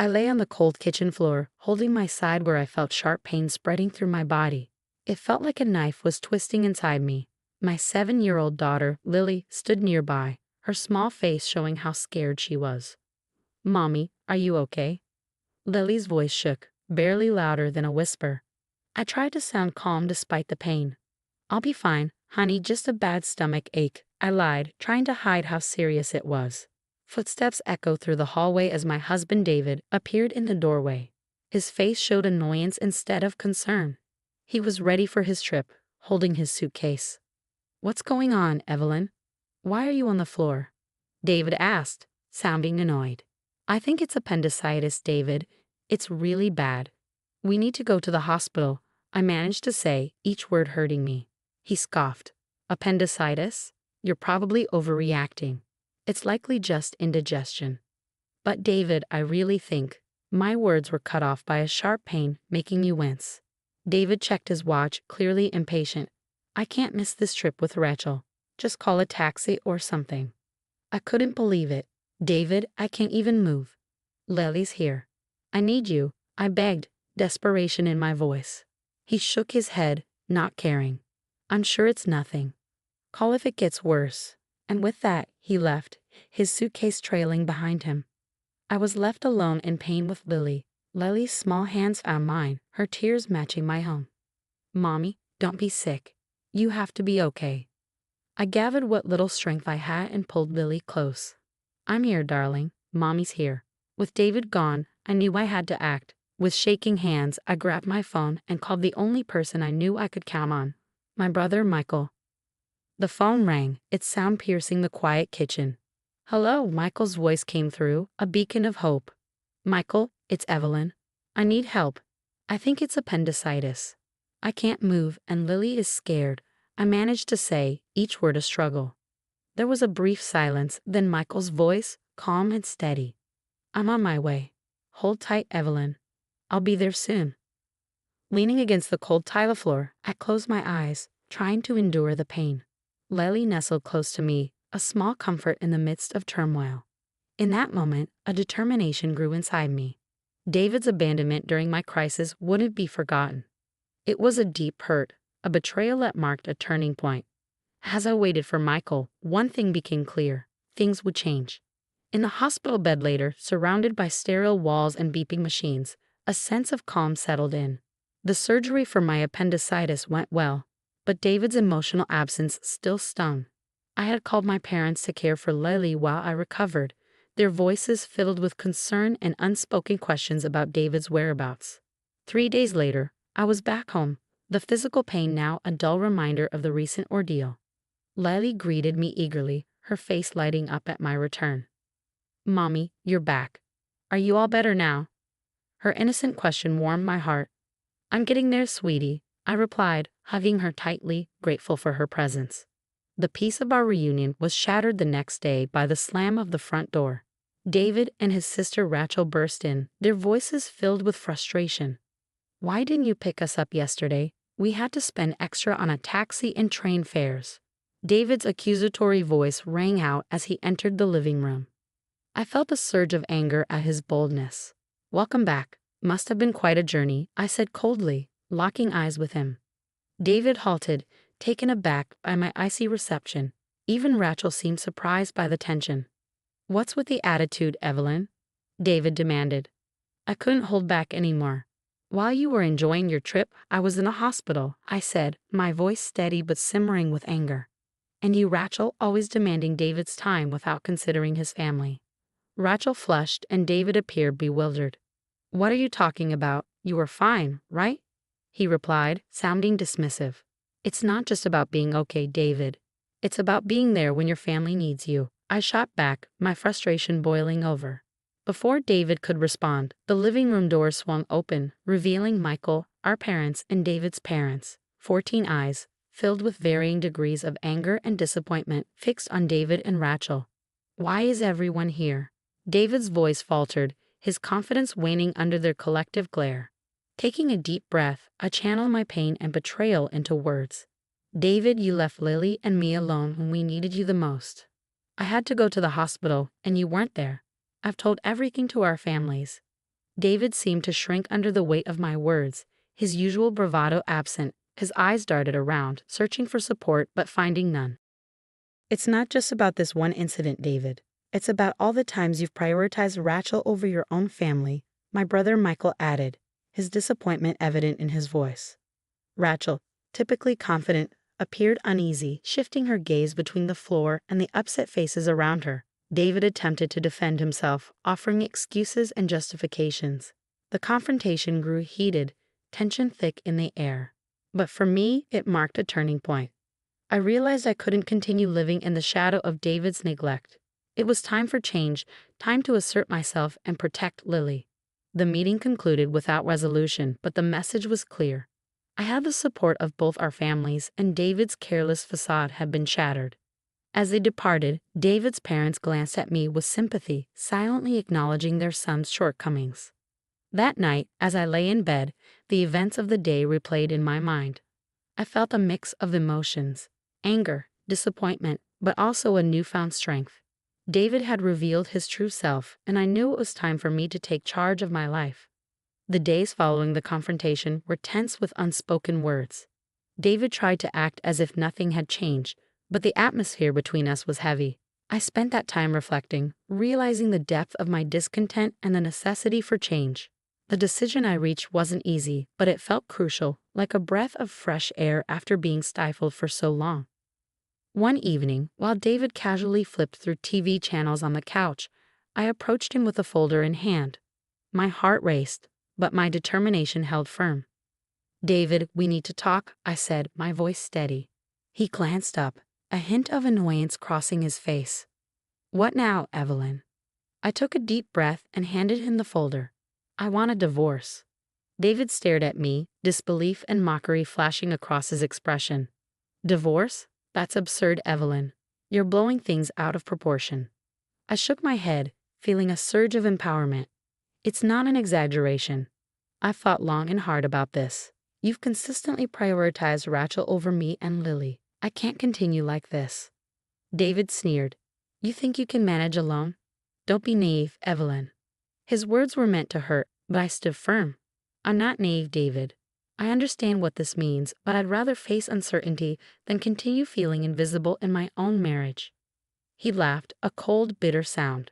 I lay on the cold kitchen floor, holding my side where I felt sharp pain spreading through my body. It felt like a knife was twisting inside me. My 7-year-old daughter, Lily, stood nearby, her small face showing how scared she was. "Mommy, are you okay?" Lily's voice shook, barely louder than a whisper. I tried to sound calm despite the pain. "I'll be fine, honey, just a bad stomach ache," I lied, trying to hide how serious it was. Footsteps echoed through the hallway as my husband David appeared in the doorway. His face showed annoyance instead of concern. He was ready for his trip, holding his suitcase. "What's going on, Evelyn? Why are you on the floor?" David asked, sounding annoyed. "I think it's appendicitis, David. It's really bad. We need to go to the hospital," I managed to say, each word hurting me. He scoffed. "Appendicitis? You're probably overreacting. It's likely just indigestion." "But David, I really think—" My words were cut off by a sharp pain, making me wince. David checked his watch, clearly impatient. "I can't miss this trip with Rachel. Just call a taxi or something." I couldn't believe it. "David, I can't even move. Lily's here. I need you," I begged, desperation in my voice. He shook his head, not caring. "I'm sure it's nothing. Call if it gets worse." And with that, he left, his suitcase trailing behind him. I was left alone in pain with Lily. Lily's small hands found mine, her tears matching my own. "Mommy, don't be sick. You have to be okay." I gathered what little strength I had and pulled Lily close. "I'm here, darling. Mommy's here." With David gone, I knew I had to act. With shaking hands, I grabbed my phone and called the only person I knew I could count on, my brother Michael. The phone rang, its sound piercing the quiet kitchen. "Hello," Michael's voice came through, a beacon of hope. "Michael, it's Evelyn. I need help. I think it's appendicitis. I can't move and Lily is scared," I managed to say, each word a struggle. There was a brief silence, then Michael's voice, calm and steady. "I'm on my way. Hold tight, Evelyn. I'll be there soon." Leaning against the cold tile floor, I closed my eyes, trying to endure the pain. Lily nestled close to me, a small comfort in the midst of turmoil. In that moment, a determination grew inside me. David's abandonment during my crisis wouldn't be forgotten. It was a deep hurt, a betrayal that marked a turning point. As I waited for Michael, one thing became clear: things would change. In the hospital bed later, surrounded by sterile walls and beeping machines, a sense of calm settled in. The surgery for my appendicitis went well, but David's emotional absence still stung. I had called my parents to care for Lily while I recovered, their voices filled with concern and unspoken questions about David's whereabouts. 3 days later, I was back home, the physical pain now a dull reminder of the recent ordeal. Lily greeted me eagerly, her face lighting up at my return. "Mommy, you're back. Are you all better now?" Her innocent question warmed my heart. "I'm getting there, sweetie," I replied, hugging her tightly, grateful for her presence. The peace of our reunion was shattered the next day by the slam of the front door. David and his sister Rachel burst in, their voices filled with frustration. "Why didn't you pick us up yesterday? We had to spend extra on a taxi and train fares." David's accusatory voice rang out as he entered the living room. I felt a surge of anger at his boldness. "Welcome back. Must have been quite a journey," I said coldly, locking eyes with him. David halted, taken aback by my icy reception. Even Rachel seemed surprised by the tension. "What's with the attitude, Evelyn?" David demanded. I couldn't hold back anymore. "While you were enjoying your trip, I was in a hospital," I said, my voice steady but simmering with anger. "And you, Rachel, always demanding David's time without considering his family." Rachel flushed and David appeared bewildered. "What are you talking about? You were fine, right?" he replied, sounding dismissive. "It's not just about being okay, David. It's about being there when your family needs you," I shot back, my frustration boiling over. Before David could respond, the living room door swung open, revealing Michael, our parents, and David's parents. 14 eyes, filled with varying degrees of anger and disappointment, fixed on David and Rachel. "Why is everyone here?" David's voice faltered, his confidence waning under their collective glare. Taking a deep breath, I channeled my pain and betrayal into words. "David, you left Lily and me alone when we needed you the most. I had to go to the hospital, and you weren't there. I've told everything to our families. David seemed to shrink under the weight of my words, his usual bravado absent. His eyes darted around, searching for support but finding none. "It's not just about this one incident, David. It's about all the times you've prioritized Rachel over your own family," my brother Michael added, his disappointment evident in his voice. Rachel, typically confident, appeared uneasy, shifting her gaze between the floor and the upset faces around her. David attempted to defend himself, offering excuses and justifications. The confrontation grew heated, tension thick in the air. But for me, it marked a turning point. I realized I couldn't continue living in the shadow of David's neglect. It was time for change, time to assert myself and protect Lily. The meeting concluded without resolution, but the message was clear. I had the support of both our families, and David's careless facade had been shattered. As they departed, David's parents glanced at me with sympathy, silently acknowledging their son's shortcomings. That night, as I lay in bed, the events of the day replayed in my mind. I felt a mix of emotions: anger, disappointment, but also a newfound strength. David had revealed his true self, and I knew it was time for me to take charge of my life. The days following the confrontation were tense with unspoken words. David tried to act as if nothing had changed, but the atmosphere between us was heavy. I spent that time reflecting, realizing the depth of my discontent and the necessity for change. The decision I reached wasn't easy, but it felt crucial, like a breath of fresh air after being stifled for so long. One evening, while David casually flipped through TV channels on the couch, I approached him with a folder in hand. My heart raced, but my determination held firm. "David, we need to talk," I said, my voice steady. He glanced up, a hint of annoyance crossing his face. "What now, Evelyn?" I took a deep breath and handed him the folder. "I want a divorce." David stared at me, disbelief and mockery flashing across his expression. "Divorce? That's absurd, Evelyn. You're blowing things out of proportion." I shook my head, feeling a surge of empowerment. "It's not an exaggeration. I've thought long and hard about this. You've consistently prioritized Rachel over me and Lily. I can't continue like this." David sneered. "You think you can manage alone? Don't be naive, Evelyn." His words were meant to hurt, but I stood firm. "I'm not naive, David. I understand what this means, but I'd rather face uncertainty than continue feeling invisible in my own marriage." He laughed, a cold, bitter sound.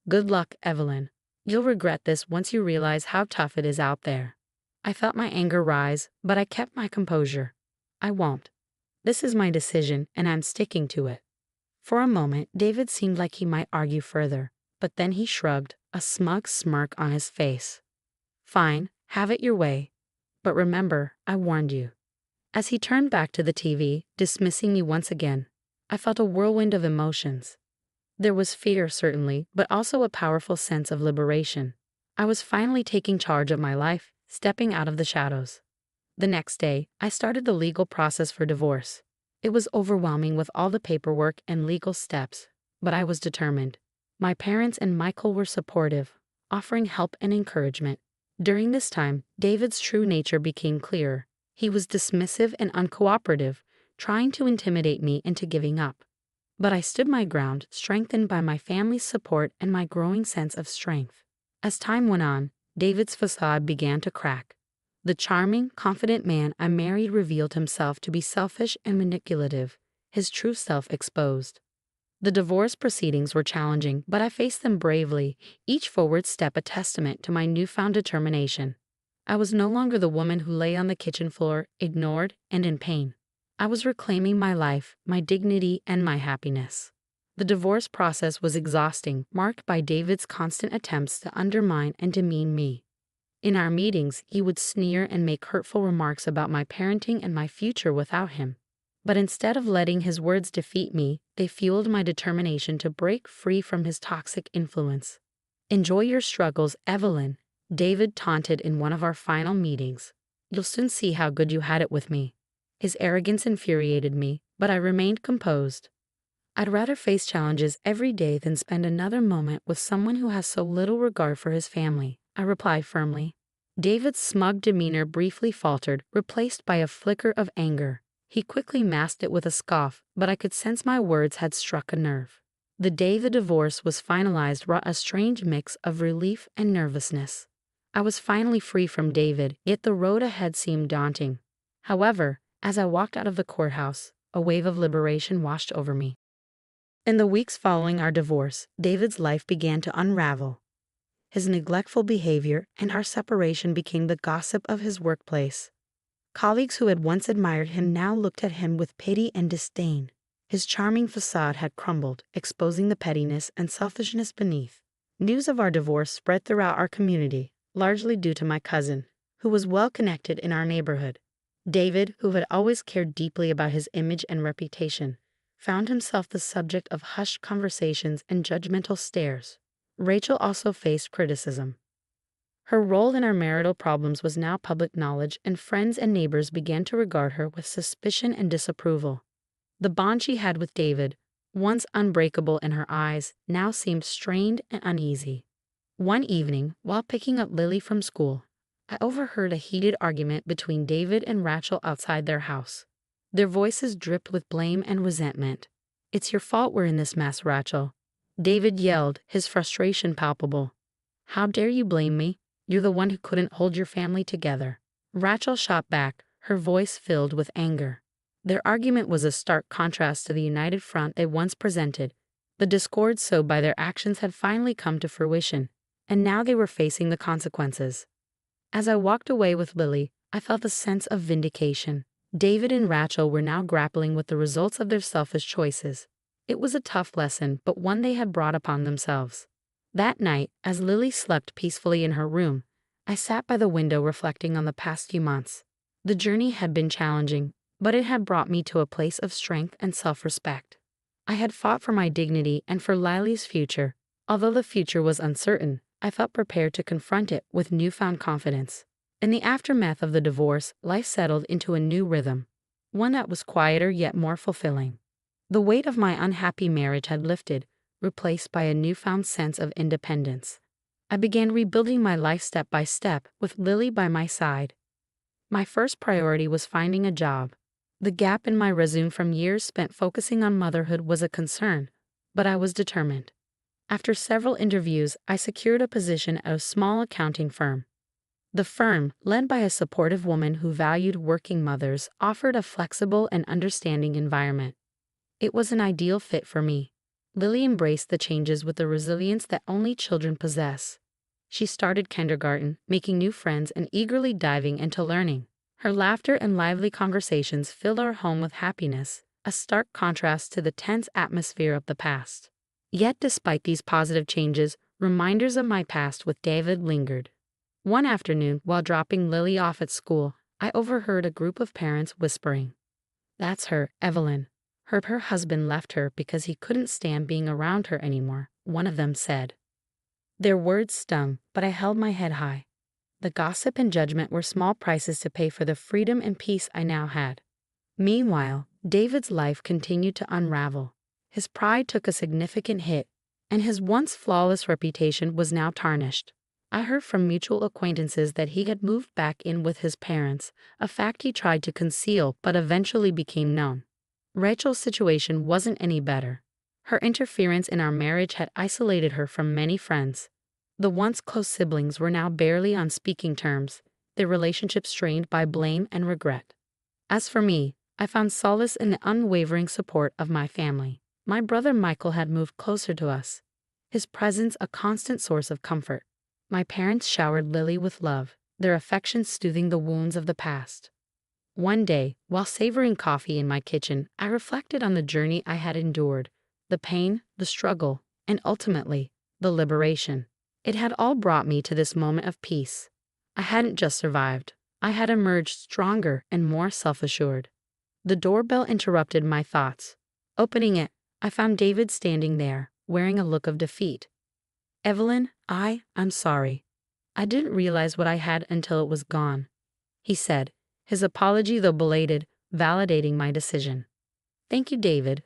"Good luck, Evelyn. You'll regret this once you realize how tough it is out there." I felt my anger rise, but I kept my composure. "I won't. This is my decision, and I'm sticking to it." For a moment, David seemed like he might argue further, but then he shrugged, a smug smirk on his face. "Fine, have it your way. But remember, I warned you." As he turned back to the TV, dismissing me once again, I felt a whirlwind of emotions. There was fear, certainly, but also a powerful sense of liberation. I was finally taking charge of my life, stepping out of the shadows. The next day, I started the legal process for divorce. It was overwhelming with all the paperwork and legal steps, but I was determined. My parents and Michael were supportive, offering help and encouragement. During this time, David's true nature became clearer. He was dismissive and uncooperative, trying to intimidate me into giving up. But I stood my ground, strengthened by my family's support and my growing sense of strength. As time went on, David's facade began to crack. The charming, confident man I married revealed himself to be selfish and manipulative, his true self exposed. The divorce proceedings were challenging, but I faced them bravely, each forward step a testament to my newfound determination. I was no longer the woman who lay on the kitchen floor, ignored and in pain. I was reclaiming my life, my dignity, and my happiness. The divorce process was exhausting, marked by David's constant attempts to undermine and demean me. In our meetings, he would sneer and make hurtful remarks about my parenting and my future without him. But instead of letting his words defeat me, they fueled my determination to break free from his toxic influence. "Enjoy your struggles, Evelyn," David taunted in one of our final meetings. "You'll soon see how good you had it with me." His arrogance infuriated me, but I remained composed. "I'd rather face challenges every day than spend another moment with someone who has so little regard for his family," I replied firmly. David's smug demeanor briefly faltered, replaced by a flicker of anger. He quickly masked it with a scoff, but I could sense my words had struck a nerve. The day the divorce was finalized brought a strange mix of relief and nervousness. I was finally free from David, yet the road ahead seemed daunting. However, as I walked out of the courthouse, a wave of liberation washed over me. In the weeks following our divorce, David's life began to unravel. His neglectful behavior and our separation became the gossip of his workplace. Colleagues who had once admired him now looked at him with pity and disdain. His charming facade had crumbled, exposing the pettiness and selfishness beneath. News of our divorce spread throughout our community, largely due to my cousin, who was well connected in our neighborhood. David, who had always cared deeply about his image and reputation, found himself the subject of hushed conversations and judgmental stares. Rachel also faced criticism. Her role in our marital problems was now public knowledge, and friends and neighbors began to regard her with suspicion and disapproval. The bond she had with David, once unbreakable in her eyes, now seemed strained and uneasy. One evening, while picking up Lily from school, I overheard a heated argument between David and Rachel outside their house. Their voices dripped with blame and resentment. "It's your fault we're in this mess, Rachel," David yelled, his frustration palpable. "How dare you blame me? You're the one who couldn't hold your family together." Rachel shot back, her voice filled with anger. Their argument was a stark contrast to the united front they once presented. The discord sowed by their actions had finally come to fruition, and now they were facing the consequences. As I walked away with Lily, I felt a sense of vindication. David and Rachel were now grappling with the results of their selfish choices. It was a tough lesson, but one they had brought upon themselves. That night, as Lily slept peacefully in her room, I sat by the window reflecting on the past few months. The journey had been challenging, but it had brought me to a place of strength and self-respect. I had fought for my dignity and for Lily's future. Although the future was uncertain, I felt prepared to confront it with newfound confidence. In the aftermath of the divorce, life settled into a new rhythm, one that was quieter yet more fulfilling. The weight of my unhappy marriage had lifted, replaced by a newfound sense of independence. I began rebuilding my life step by step, with Lily by my side. My first priority was finding a job. The gap in my resume from years spent focusing on motherhood was a concern, but I was determined. After several interviews, I secured a position at a small accounting firm. The firm, led by a supportive woman who valued working mothers, offered a flexible and understanding environment. It was an ideal fit for me. Lily embraced the changes with the resilience that only children possess. She started kindergarten, making new friends and eagerly diving into learning. Her laughter and lively conversations filled our home with happiness, a stark contrast to the tense atmosphere of the past. Yet despite these positive changes, reminders of my past with David lingered. One afternoon, while dropping Lily off at school, I overheard a group of parents whispering, "That's her, Evelyn. Her husband left her because he couldn't stand being around her anymore," one of them said. Their words stung, but I held my head high. The gossip and judgment were small prices to pay for the freedom and peace I now had. Meanwhile, David's life continued to unravel. His pride took a significant hit, and his once flawless reputation was now tarnished. I heard from mutual acquaintances that he had moved back in with his parents, a fact he tried to conceal but eventually became known. Rachel's situation wasn't any better. Her interference in our marriage had isolated her from many friends. The once close siblings were now barely on speaking terms, their relationship strained by blame and regret. As for me, I found solace in the unwavering support of my family. My brother Michael had moved closer to us, his presence a constant source of comfort. My parents showered Lily with love, their affection soothing the wounds of the past. One day, while savoring coffee in my kitchen, I reflected on the journey I had endured, the pain, the struggle, and ultimately, the liberation. It had all brought me to this moment of peace. I hadn't just survived. I had emerged stronger and more self-assured. The doorbell interrupted my thoughts. Opening it, I found David standing there, wearing a look of defeat. "Evelyn, I'm sorry. I didn't realize what I had until it was gone," he said, his apology, though belated, validating my decision. "Thank you, David,"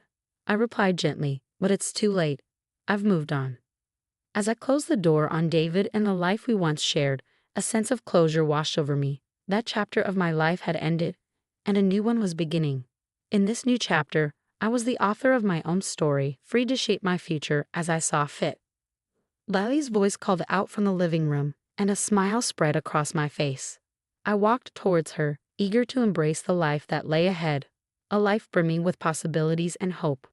I replied gently, "but it's too late. I've moved on." As I closed the door on David and the life we once shared, a sense of closure washed over me. That chapter of my life had ended, and a new one was beginning. In this new chapter, I was the author of my own story, free to shape my future as I saw fit. Lily's voice called out from the living room, and a smile spread across my face. I walked towards her, eager to embrace the life that lay ahead, a life brimming with possibilities and hope.